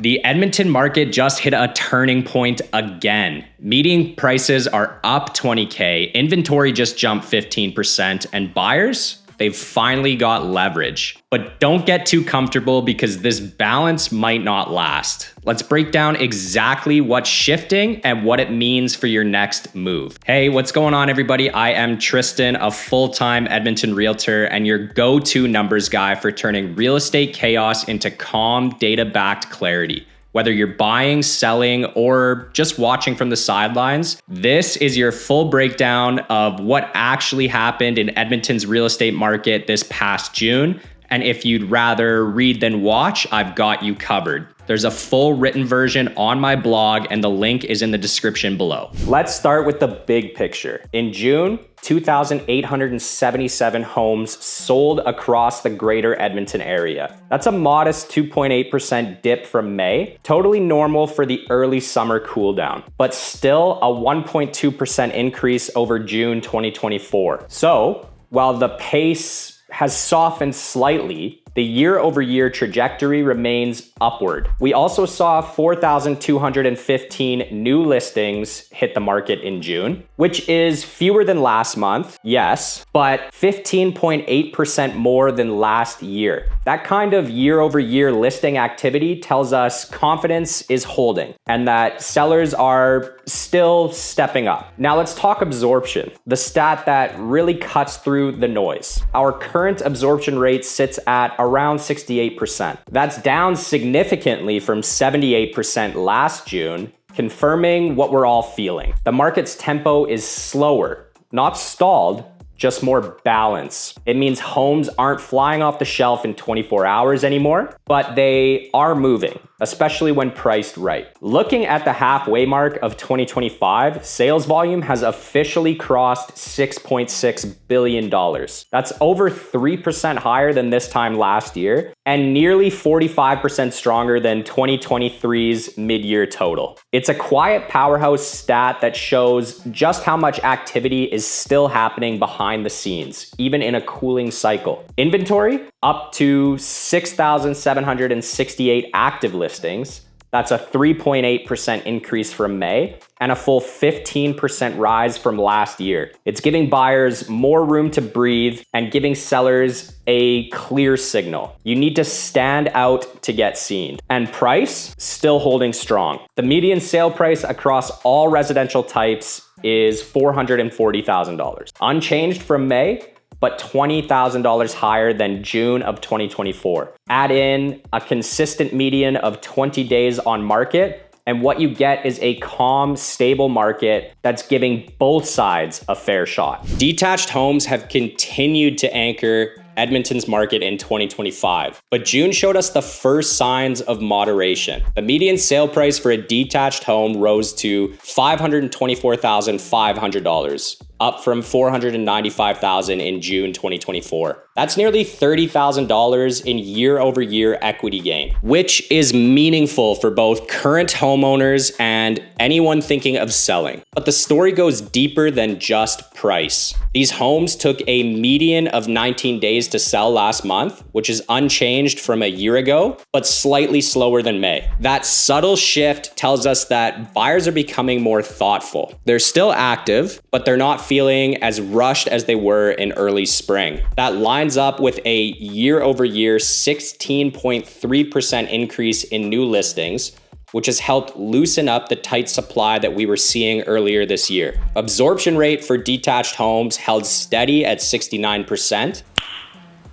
The Edmonton market just hit a turning point again. Median prices are up 20K, inventory just jumped 15%, and buyers, they've finally got leverage. But don't get too comfortable because this balance might not last. Let's break down exactly what's shifting and what it means for your next move. Hey, what's going on, everybody? I am Tristan, a full-time Edmonton realtor and your go-to numbers guy for turning real estate chaos into calm, data-backed clarity. Whether you're buying, selling, or just watching from the sidelines, this is your full breakdown of what actually happened in Edmonton's real estate market this past June. And if you'd rather read than watch, I've got you covered. There's a full written version on my blog and the link is in the description below. Let's start with the big picture. In June, 2,877 homes sold across the greater Edmonton area. That's a modest 2.8% dip from May, totally normal for the early summer cool down, but still a 1.2% increase over June 2024. So while the pace has softened slightly, the year-over-year trajectory remains upward. We also saw 4,215 new listings hit the market in June, which is fewer than last month, yes, but 15.8% more than last year. That kind of year-over-year listing activity tells us confidence is holding and that sellers are still stepping up. Now let's talk absorption, the stat that really cuts through the noise. Our current absorption rate sits at around 68%. That's down significantly from 78% last June, confirming what we're all feeling. The market's tempo is slower, not stalled, just more balance. It means homes aren't flying off the shelf in 24 hours anymore, but they are moving, especially when priced right. Looking at the halfway mark of 2025, sales volume has officially crossed $6.6 billion. That's over 3% higher than this time last year and nearly 45% stronger than 2023's mid-year total. It's a quiet powerhouse stat that shows just how much activity is still happening behind the scenes, even in a cooling cycle. Inventory up to 6,768 active listings. That's a 3.8% increase from May and a full 15% rise from last year. It's giving buyers more room to breathe and giving sellers a clear signal. You need to stand out to get seen. And price, still holding strong. The median sale price across all residential types is $440,000. Unchanged from May, but $20,000 higher than June of 2024. Add in a consistent median of 20 days on market, and what you get is a calm, stable market that's giving both sides a fair shot. Detached homes have continued to anchor Edmonton's market in 2025, but June showed us the first signs of moderation. The median sale price for a detached home rose to $524,500, up from $495,000 in June 2024. That's nearly $30,000 in year-over-year equity gain, which is meaningful for both current homeowners and anyone thinking of selling. But the story goes deeper than just price. These homes took a median of 19 days to sell last month, which is unchanged from a year ago, but slightly slower than May. That subtle shift tells us that buyers are becoming more thoughtful. They're still active, but they're not feeling as rushed as they were in early spring. That lines up with a year-over-year 16.3% increase in new listings, which has helped loosen up the tight supply that we were seeing earlier this year. Absorption rate for detached homes held steady at 69%.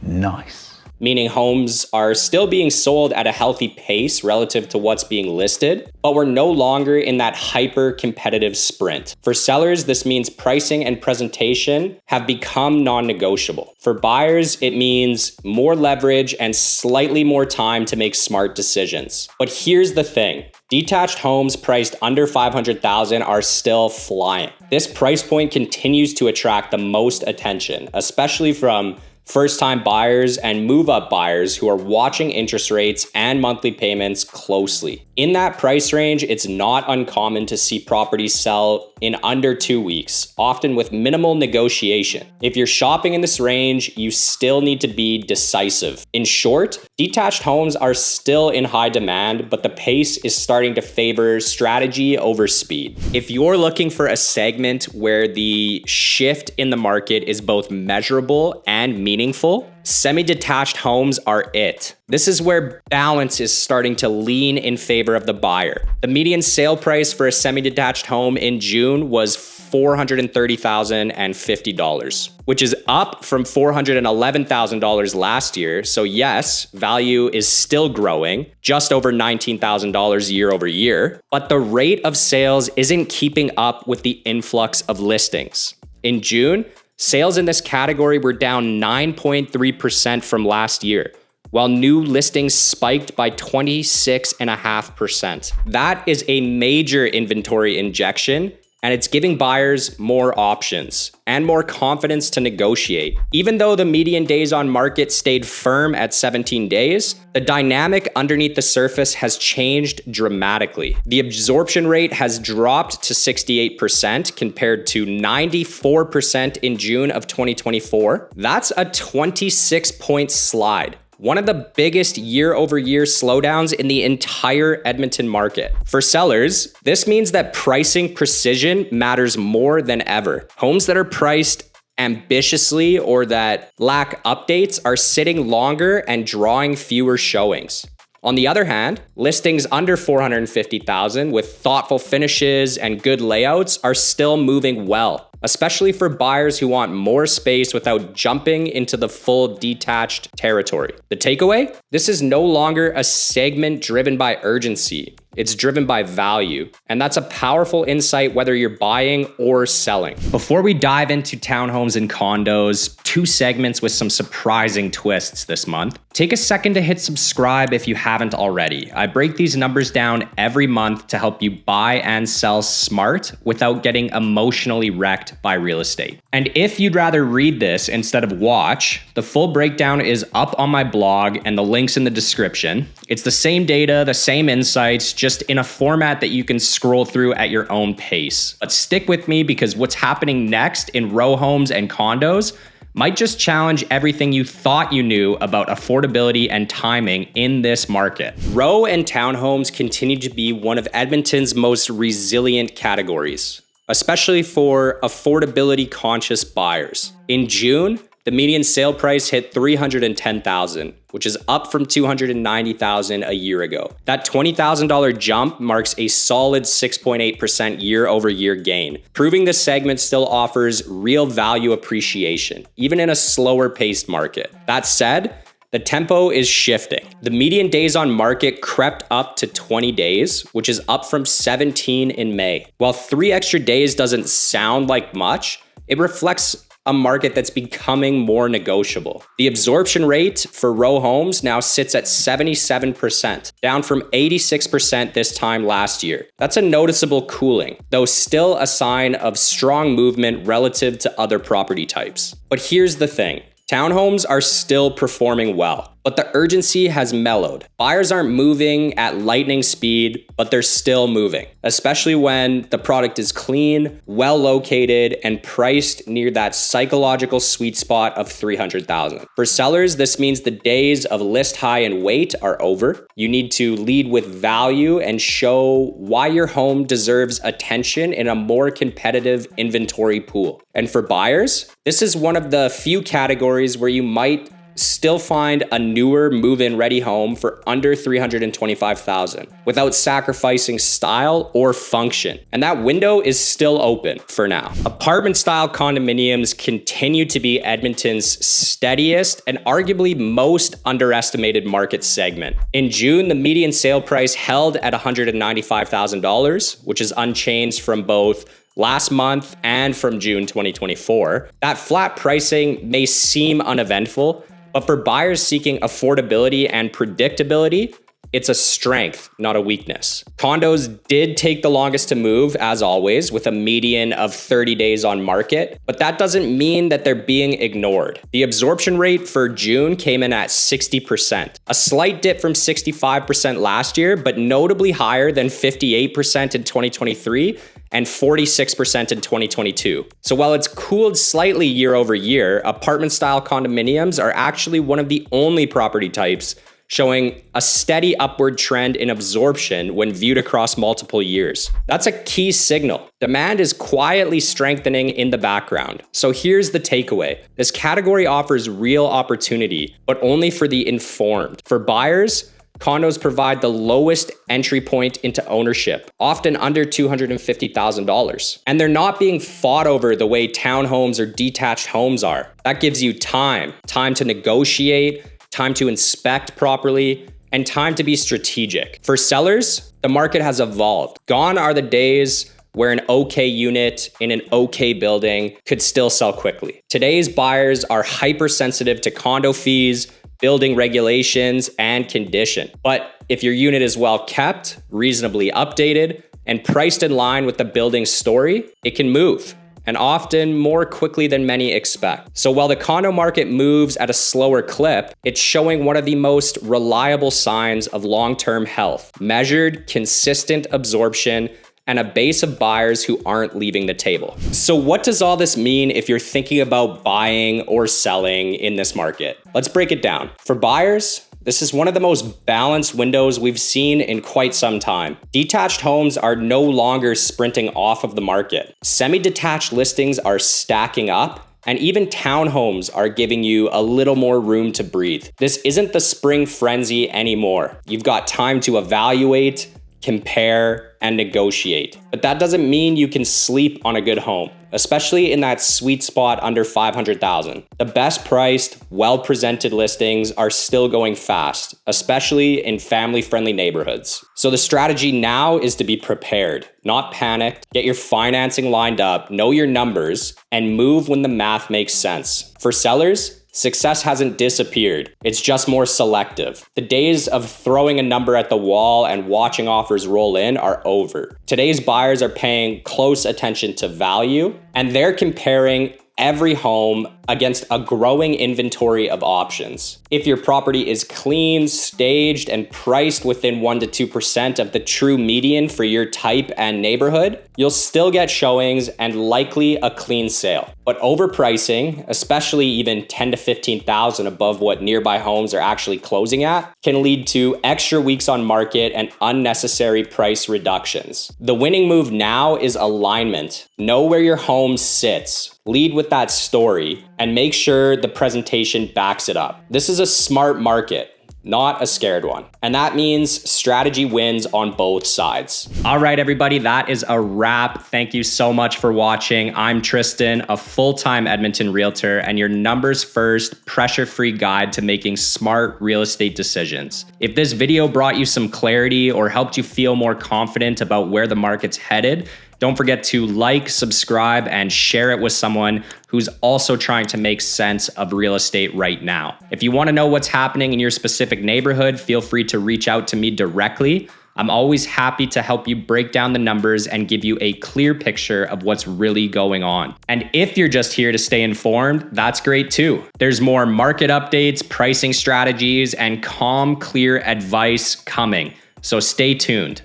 Nice. Meaning homes are still being sold at a healthy pace relative to what's being listed, but we're no longer in that hyper-competitive sprint. For sellers, this means pricing and presentation have become non-negotiable. For buyers, it means more leverage and slightly more time to make smart decisions. But here's the thing. Detached homes priced under $500,000 are still flying. This price point continues to attract the most attention, especially from first-time buyers and move-up buyers who are watching interest rates and monthly payments closely. In that price range, it's not uncommon to see properties sell in under 2 weeks, often with minimal negotiation. If you're shopping in this range, you still need to be decisive. In short, detached homes are still in high demand, but the pace is starting to favor strategy over speed. If you're looking for a segment where the shift in the market is both measurable and meaningful, semi-detached homes are it. This is where balance is starting to lean in favor of the buyer. The median sale price for a semi-detached home in June was $430,050, which is up from $411,000 last year. So yes, value is still growing, just over $19,000 year over year, but the rate of sales isn't keeping up with the influx of listings. In June, sales in this category were down 9.3% from last year, while new listings spiked by 26.5%. That is a major inventory injection, and it's giving buyers more options and more confidence to negotiate. Even though the median days on market stayed firm at 17 days, the dynamic underneath the surface has changed dramatically. The absorption rate has dropped to 68% compared to 94% in June of 2024. That's a 26-point slide. One of the biggest year-over-year slowdowns in the entire Edmonton market. For sellers, this means that pricing precision matters more than ever. Homes that are priced ambitiously or that lack updates are sitting longer and drawing fewer showings. On the other hand, listings under $450,000 with thoughtful finishes and good layouts are still moving well, especially for buyers who want more space without jumping into the full detached territory. The takeaway? This is no longer a segment driven by urgency. It's driven by value. And that's a powerful insight whether you're buying or selling. Before we dive into townhomes and condos, 2 segments with some surprising twists this month, take a second to hit subscribe if you haven't already. I break these numbers down every month to help you buy and sell smart without getting emotionally wrecked by real estate. And if you'd rather read this instead of watch, the full breakdown is up on my blog and the link's in the description. It's the same data, the same insights, just in a format that you can scroll through at your own pace. But stick with me because what's happening next in row homes and condos might just challenge everything you thought you knew about affordability and timing in this market. Row and townhomes continue to be one of Edmonton's most resilient categories, especially for affordability conscious buyers. In June, the median sale price hit $310,000, which is up from $290,000 a year ago. That $20,000 jump marks a solid 6.8% year-over-year gain, proving this segment still offers real value appreciation, even in a slower paced market. That said, the tempo is shifting. The median days on market crept up to 20 days, which is up from 17 in May. While 3 extra days doesn't sound like much, it reflects a market that's becoming more negotiable. The absorption rate for row homes now sits at 77%, down from 86% this time last year. That's a noticeable cooling, though still a sign of strong movement relative to other property types. But here's the thing. Townhomes are still performing well, but the urgency has mellowed. Buyers aren't moving at lightning speed, but they're still moving, especially when the product is clean, well located, and priced near that psychological sweet spot of $300,000. For sellers, this means the days of list high and wait are over. You need to lead with value and show why your home deserves attention in a more competitive inventory pool. And for buyers, this is one of the few categories where you might still find a newer move-in ready home for under $325,000 without sacrificing style or function. And that window is still open for now. Apartment style condominiums continue to be Edmonton's steadiest and arguably most underestimated market segment. In June, the median sale price held at $195,000, which is unchanged from both last month and from June 2024. That flat pricing may seem uneventful, but for buyers seeking affordability and predictability, It's a strength, not a weakness. Condos did take the longest to move, as always, with a median of 30 days on market, but that doesn't mean that they're being ignored. The absorption rate for June came in at 60%, a slight dip from 65% last year, but notably higher than 58% in 2023 and 46% in 2022. So while it's cooled slightly year over year, apartment-style condominiums are actually one of the only property types showing a steady upward trend in absorption when viewed across multiple years. That's a key signal. Demand is quietly strengthening in the background. So here's the takeaway. This category offers real opportunity, but only for the informed. For buyers, condos provide the lowest entry point into ownership, often under $250,000. And they're not being fought over the way townhomes or detached homes are. That gives you time to negotiate, time to inspect properly, and time to be strategic. For sellers, the market has evolved. Gone are the days where an okay unit in an okay building could still sell quickly. Today's buyers are hypersensitive to condo fees, building regulations, and condition. But if your unit is well kept, reasonably updated, and priced in line with the building's story, it can move, and often more quickly than many expect. So while the condo market moves at a slower clip, it's showing one of the most reliable signs of long-term health: measured, consistent absorption, and a base of buyers who aren't leaving the table. So what does all this mean if you're thinking about buying or selling in this market? Let's break it down. For buyers, this is one of the most balanced windows we've seen in quite some time. Detached homes are no longer sprinting off of the market. Semi-detached listings are stacking up, and even townhomes are giving you a little more room to breathe. This isn't the spring frenzy anymore. You've got time to evaluate, compare, and negotiate. But that doesn't mean you can sleep on a good home, especially in that sweet spot under $500,000. The best priced, well-presented listings are still going fast, especially in family-friendly neighborhoods. So the strategy now is to be prepared, not panicked. Get your financing lined up, know your numbers, and move when the math makes sense. For sellers, success hasn't disappeared. It's just more selective. The days of throwing a number at the wall and watching offers roll in are over. Today's buyers are paying close attention to value, and they're comparing every home against a growing inventory of options. If your property is clean, staged, and priced within 1% to 2% of the true median for your type and neighborhood, you'll still get showings and likely a clean sale. But overpricing, especially even $10,000 to $15,000 above what nearby homes are actually closing at, can lead to extra weeks on market and unnecessary price reductions. The winning move now is alignment. Know where your home sits. Lead with that story and make sure the presentation backs it up. This is a smart market, not a scared one. And that means strategy wins on both sides. All right, everybody, that is a wrap. Thank you so much for watching. I'm Tristan, a full-time Edmonton realtor and your numbers first, pressure-free guide to making smart real estate decisions. If this video brought you some clarity or helped you feel more confident about where the market's headed, don't forget to like, subscribe, and share it with someone who's also trying to make sense of real estate right now. If you want to know what's happening in your specific neighborhood, feel free to reach out to me directly. I'm always happy to help you break down the numbers and give you a clear picture of what's really going on. And if you're just here to stay informed, that's great too. There's more market updates, pricing strategies, and calm, clear advice coming. So stay tuned.